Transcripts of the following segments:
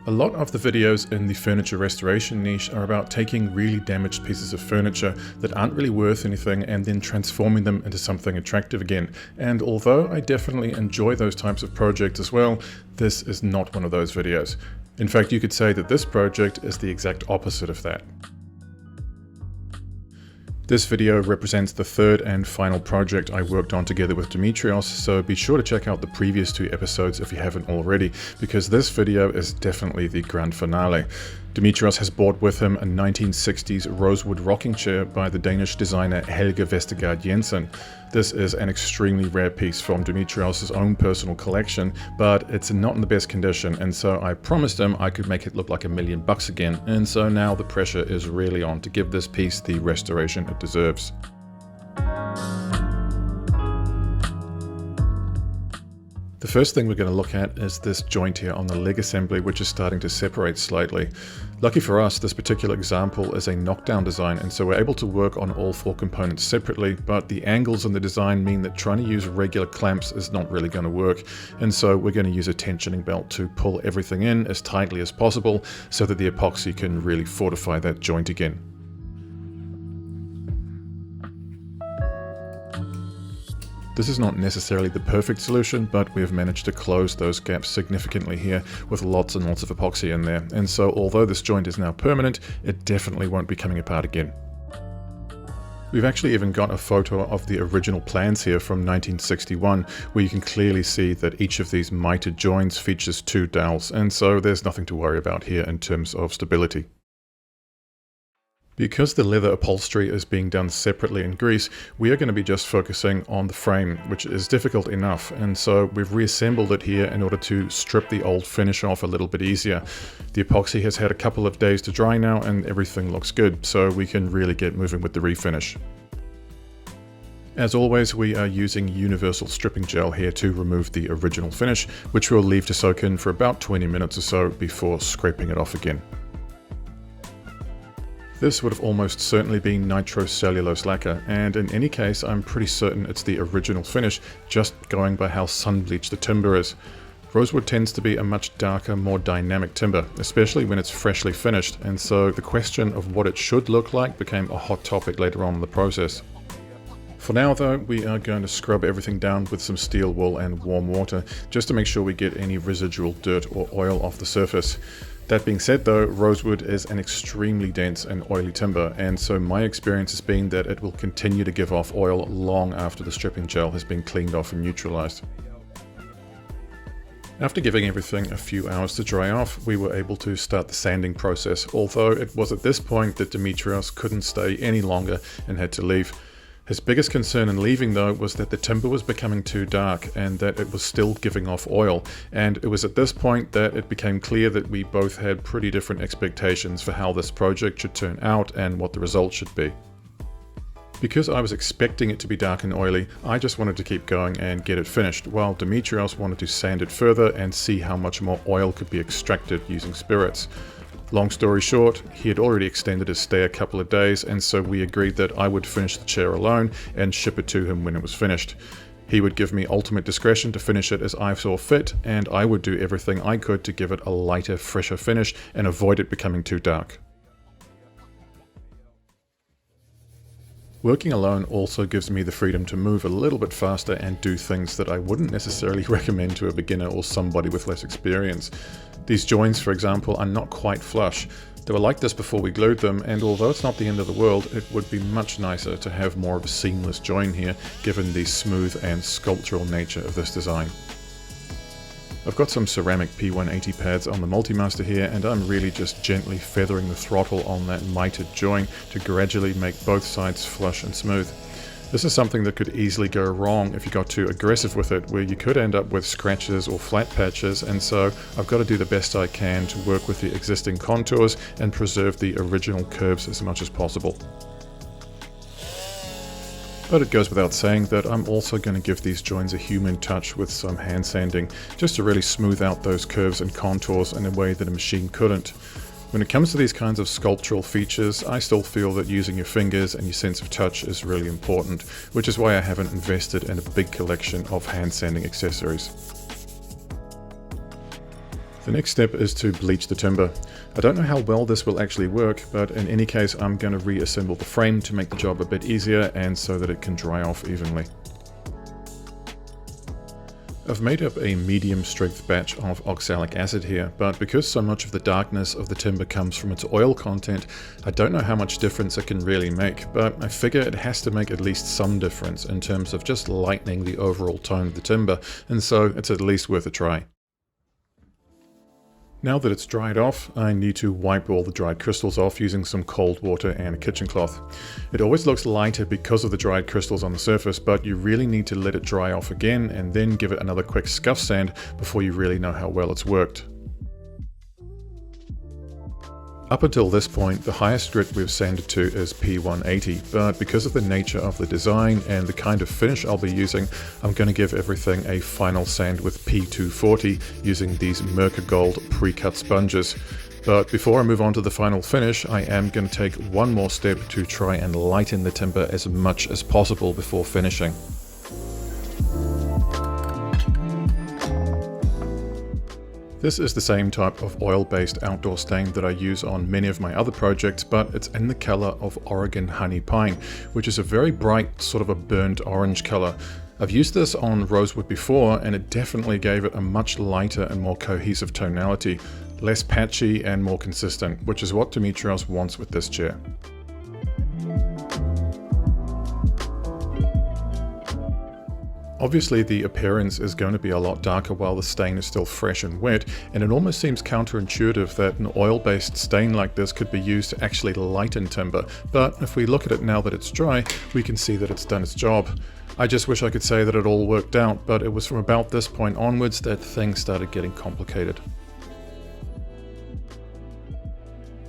A lot of the videos in the furniture restoration niche are about taking really damaged pieces of furniture that aren't really worth anything and then transforming them into something attractive again. And although I definitely enjoy those types of projects as well, this is not one of those videos. In fact, you could say that this project is the exact opposite of that. This video represents the third and final project I worked on together with Dimitrios, so be sure to check out the previous 2 episodes if you haven't already, because this video is definitely the grand finale. Dimitrios has brought with him a 1960s rosewood rocking chair by the Danish designer Helge Westergaard-Jensen. This is an extremely rare piece from Dimitrios' own personal collection, but it's not in the best condition, and so I promised him I could make it look like $1 million again, and so now the pressure is really on to give this piece the restoration it deserves. The first thing we're going to look at is this joint here on the leg assembly, which is starting to separate slightly. Lucky for us, this particular example is a knockdown design, and so we're able to work on all 4 components separately, but the angles in the design mean that trying to use regular clamps is not really going to work, and so we're going to use a tensioning belt to pull everything in as tightly as possible so that the epoxy can really fortify that joint again. This is not necessarily the perfect solution, but we have managed to close those gaps significantly here with lots and lots of epoxy in there. And so although this joint is now permanent, it definitely won't be coming apart again. We've actually even got a photo of the original plans here from 1961, where you can clearly see that each of these mitered joints features 2 dowels, and so there's nothing to worry about here in terms of stability. Because the leather upholstery is being done separately in Greece, we are going to be just focusing on the frame, which is difficult enough, and so we've reassembled it here in order to strip the old finish off a little bit easier. The epoxy has had a couple of days to dry now and everything looks good, so we can really get moving with the refinish. As always, we are using universal stripping gel here to remove the original finish, which we'll leave to soak in for about 20 minutes or so before scraping it off again. This would have almost certainly been nitrocellulose lacquer, and in any case I'm pretty certain it's the original finish, just going by how sun-bleached the timber is. Rosewood tends to be a much darker, more dynamic timber, especially when it's freshly finished, and so the question of what it should look like became a hot topic later on in the process. For now though, we are going to scrub everything down with some steel wool and warm water, just to make sure we get any residual dirt or oil off the surface. That being said though, rosewood is an extremely dense and oily timber, and so my experience has been that it will continue to give off oil long after the stripping gel has been cleaned off and neutralized. After giving everything a few hours to dry off, we were able to start the sanding process, although it was at this point that Dimitrios couldn't stay any longer and had to leave. His biggest concern in leaving though was that the timber was becoming too dark and that it was still giving off oil, and it was at this point that it became clear that we both had pretty different expectations for how this project should turn out and what the result should be. Because I was expecting it to be dark and oily, I just wanted to keep going and get it finished, while Dimitrios wanted to sand it further and see how much more oil could be extracted using spirits. Long story short, he had already extended his stay a couple of days, and so we agreed that I would finish the chair alone and ship it to him when it was finished. He would give me ultimate discretion to finish it as I saw fit, and I would do everything I could to give it a lighter, fresher finish and avoid it becoming too dark. Working alone also gives me the freedom to move a little bit faster and do things that I wouldn't necessarily recommend to a beginner or somebody with less experience. These joints, for example, are not quite flush. They were like this before we glued them, and although it's not the end of the world, it would be much nicer to have more of a seamless join here, given the smooth and sculptural nature of this design. I've got some ceramic P180 pads on the Multimaster here, and I'm really just gently feathering the throttle on that mitered join to gradually make both sides flush and smooth. This is something that could easily go wrong if you got too aggressive with it, where you could end up with scratches or flat patches, and so I've got to do the best I can to work with the existing contours and preserve the original curves as much as possible. But it goes without saying that I'm also going to give these joints a human touch with some hand sanding, just to really smooth out those curves and contours in a way that a machine couldn't. When it comes to these kinds of sculptural features, I still feel that using your fingers and your sense of touch is really important, which is why I haven't invested in a big collection of hand sanding accessories. The next step is to bleach the timber. I don't know how well this will actually work, but in any case I'm going to reassemble the frame to make the job a bit easier and so that it can dry off evenly. I've made up a medium strength batch of oxalic acid here, but because so much of the darkness of the timber comes from its oil content, I don't know how much difference it can really make, but I figure it has to make at least some difference in terms of just lightening the overall tone of the timber, and so it's at least worth a try. Now that it's dried off, I need to wipe all the dried crystals off using some cold water and a kitchen cloth. It always looks lighter because of the dried crystals on the surface, but you really need to let it dry off again and then give it another quick scuff sand before you really know how well it's worked. Up until this point, the highest grit we've sanded to is P180, but because of the nature of the design and the kind of finish I'll be using, I'm going to give everything a final sand with P240 using these Merkur Gold pre-cut sponges. But before I move on to the final finish, I am going to take one more step to try and lighten the timber as much as possible before finishing. This is the same type of oil-based outdoor stain that I use on many of my other projects, but it's in the color of Oregon Honey Pine, which is a very bright, sort of a burnt orange color. I've used this on Rosewood before, and it definitely gave it a much lighter and more cohesive tonality, less patchy and more consistent, which is what Dimitrios wants with this chair. Obviously the appearance is going to be a lot darker while the stain is still fresh and wet, and it almost seems counterintuitive that an oil-based stain like this could be used to actually lighten timber, but if we look at it now that it's dry, we can see that it's done its job. I just wish I could say that it all worked out, but it was from about this point onwards that things started getting complicated.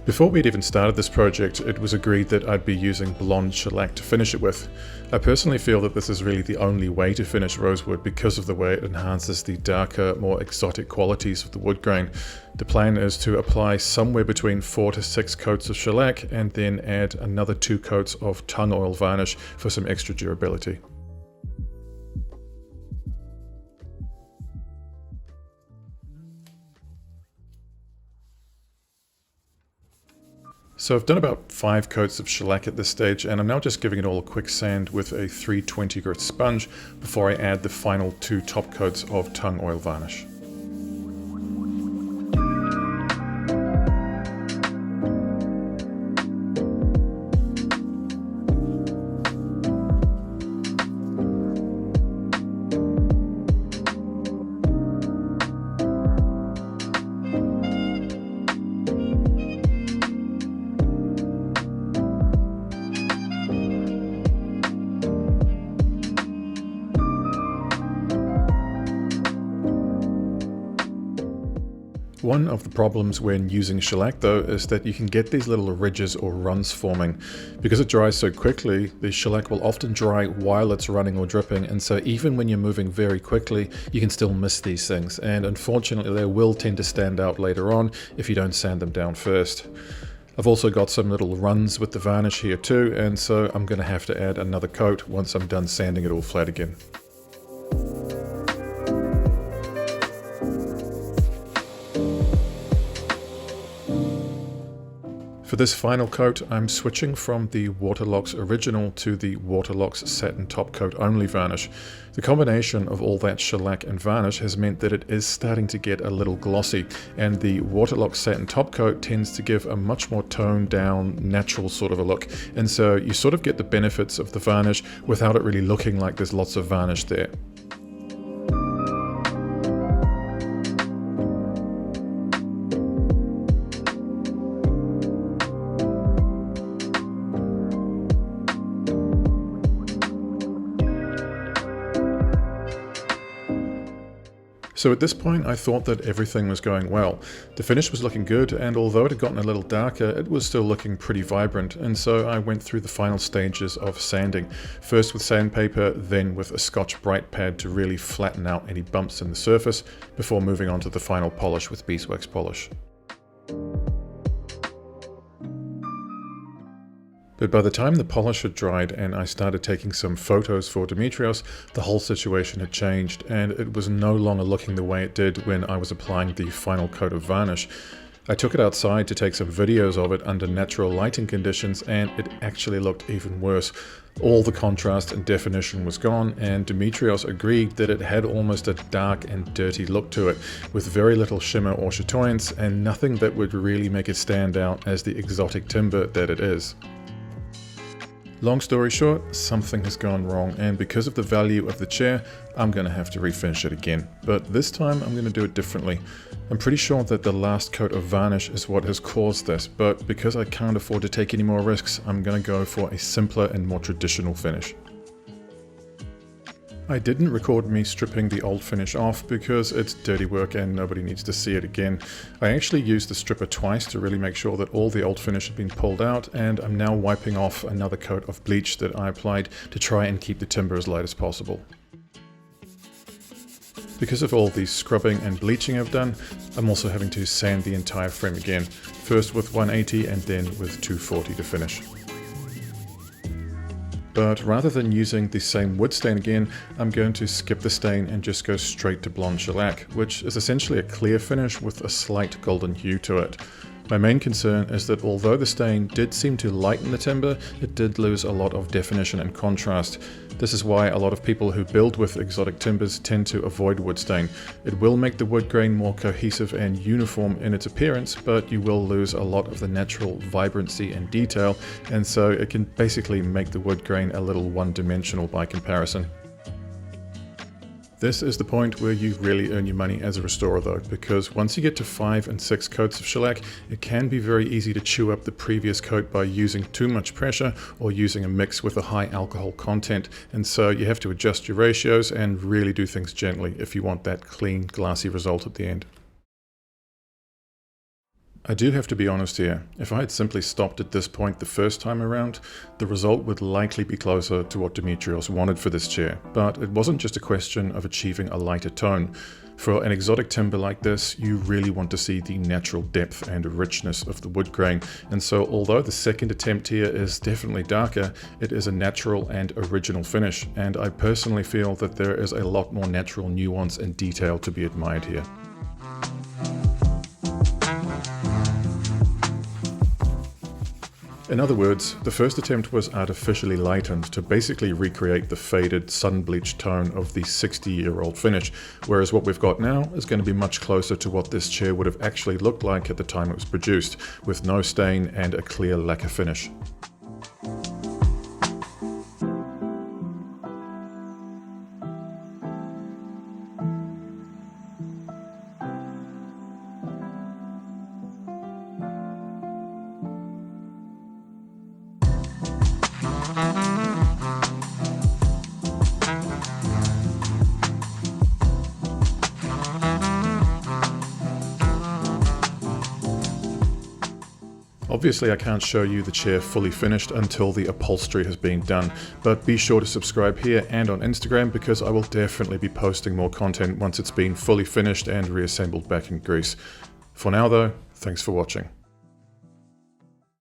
Before we'd even started this project, it was agreed that I'd be using blonde shellac to finish it with. I personally feel that this is really the only way to finish rosewood because of the way it enhances the darker, more exotic qualities of the wood grain. The plan is to apply somewhere between 4 to 6 coats of shellac and then add another 2 coats of tung oil varnish for some extra durability. So I've done about 5 coats of shellac at this stage, and I'm now just giving it all a quick sand with a 320 grit sponge before I add the final 2 top coats of tung oil varnish. One of the problems when using shellac though is that you can get these little ridges or runs forming. Because it dries so quickly, the shellac will often dry while it's running or dripping, and so even when you're moving very quickly, you can still miss these things, and unfortunately they will tend to stand out later on if you don't sand them down first. I've also got some little runs with the varnish here too, and so I'm going to have to add another coat once I'm done sanding it all flat again. For this final coat, I'm switching from the Waterlox Original to the Waterlox Satin Top Coat Only varnish. The combination of all that shellac and varnish has meant that it is starting to get a little glossy, and the Waterlox Satin Top Coat tends to give a much more toned down, natural sort of a look, and so you sort of get the benefits of the varnish without it really looking like there's lots of varnish there. So at this point I thought that everything was going well. The finish was looking good, and although it had gotten a little darker, it was still looking pretty vibrant, and so I went through the final stages of sanding. First with sandpaper, then with a Scotch Brite pad to really flatten out any bumps in the surface, before moving on to the final polish with beeswax polish. But by the time the polish had dried and I started taking some photos for Dimitrios, the whole situation had changed and it was no longer looking the way it did when I was applying the final coat of varnish. I took it outside to take some videos of it under natural lighting conditions and it actually looked even worse. All the contrast and definition was gone, and Dimitrios agreed that it had almost a dark and dirty look to it, with very little shimmer or chatoyance and nothing that would really make it stand out as the exotic timber that it is. Long story short, something has gone wrong, and because of the value of the chair, I'm going to have to refinish it again. But this time I'm going to do it differently. I'm pretty sure that the last coat of varnish is what has caused this, but because I can't afford to take any more risks, I'm going to go for a simpler and more traditional finish. I didn't record me stripping the old finish off because it's dirty work and nobody needs to see it again. I actually used the stripper twice to really make sure that all the old finish had been pulled out, and I'm now wiping off another coat of bleach that I applied to try and keep the timber as light as possible. Because of all the scrubbing and bleaching I've done, I'm also having to sand the entire frame again, first with 180 and then with 240 to finish. But rather than using the same wood stain again, I'm going to skip the stain and just go straight to blonde shellac, which is essentially a clear finish with a slight golden hue to it. My main concern is that although the stain did seem to lighten the timber, it did lose a lot of definition and contrast. This is why a lot of people who build with exotic timbers tend to avoid wood stain. It will make the wood grain more cohesive and uniform in its appearance, but you will lose a lot of the natural vibrancy and detail, and so it can basically make the wood grain a little one-dimensional by comparison. This is the point where you really earn your money as a restorer though, because once you get to 5 and 6 coats of shellac, it can be very easy to chew up the previous coat by using too much pressure or using a mix with a high alcohol content, and so you have to adjust your ratios and really do things gently if you want that clean, glassy result at the end. I do have to be honest here, if I had simply stopped at this point the first time around, the result would likely be closer to what Dimitrios wanted for this chair, but it wasn't just a question of achieving a lighter tone. For an exotic timber like this, you really want to see the natural depth and richness of the wood grain, and so although the second attempt here is definitely darker, it is a natural and original finish, and I personally feel that there is a lot more natural nuance and detail to be admired here. In other words, the first attempt was artificially lightened to basically recreate the faded, sun-bleached tone of the 60-year-old finish, whereas what we've got now is going to be much closer to what this chair would have actually looked like at the time it was produced, with no stain and a clear lacquer finish. Obviously I can't show you the chair fully finished until the upholstery has been done, but be sure to subscribe here and on Instagram because I will definitely be posting more content once it's been fully finished and reassembled back in Greece. For now though, thanks for watching.